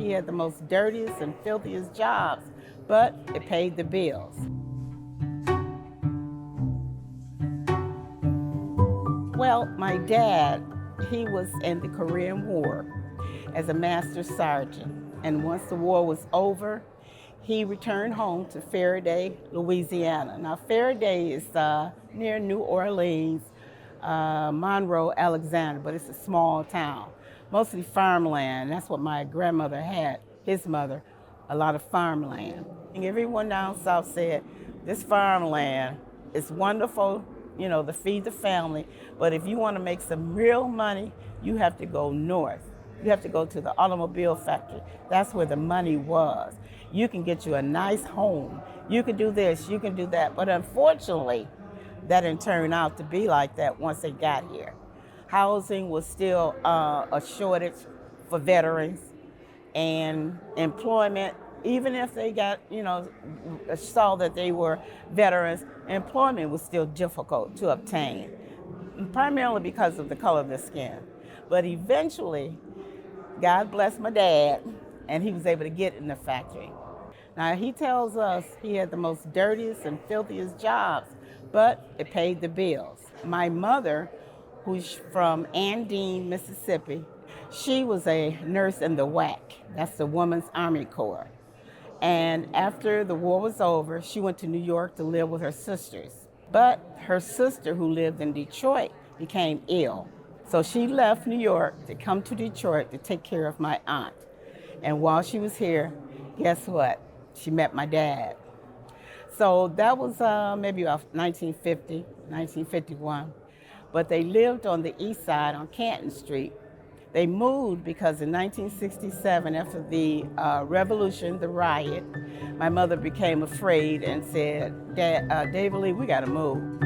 he had the most dirtiest and filthiest jobs, but it paid the bills. Well, my dad, he was in the Korean War as a master sergeant. And once the war was over, he returned home to Faraday, Louisiana. Now, Faraday is near New Orleans, Monroe, Alexander, but it's a small town, mostly farmland. That's what my grandmother had, his mother, a lot of farmland. And everyone down south said, this farmland is wonderful, you know, to feed the family, but if you want to make some real money, you have to go north. You have to go to the automobile factory. That's where the money was. You can get you a nice home. You can do this, you can do that. But unfortunately, that didn't turn out to be like that once they got here. Housing was still a shortage for veterans, and employment, even if they got, you know, saw that they were veterans, employment was still difficult to obtain, primarily because of the color of their skin. But eventually, God bless my dad, and he was able to get in the factory. Now, he tells us he had the most dirtiest and filthiest jobs, but it paid the bills. My mother, who's from Andine, Mississippi, she was a nurse in the WAC. That's the Women's Army Corps. And after the war was over, she went to New York to live with her sisters. But her sister, who lived in Detroit, became ill. So she left New York to come to Detroit to take care of my aunt. And while she was here, guess what? She met my dad. So that was maybe about 1950, 1951. But they lived on the east side on Canton Street. They moved because in 1967, after the revolution, the riot, my mother became afraid and said, David Lee, we gotta move.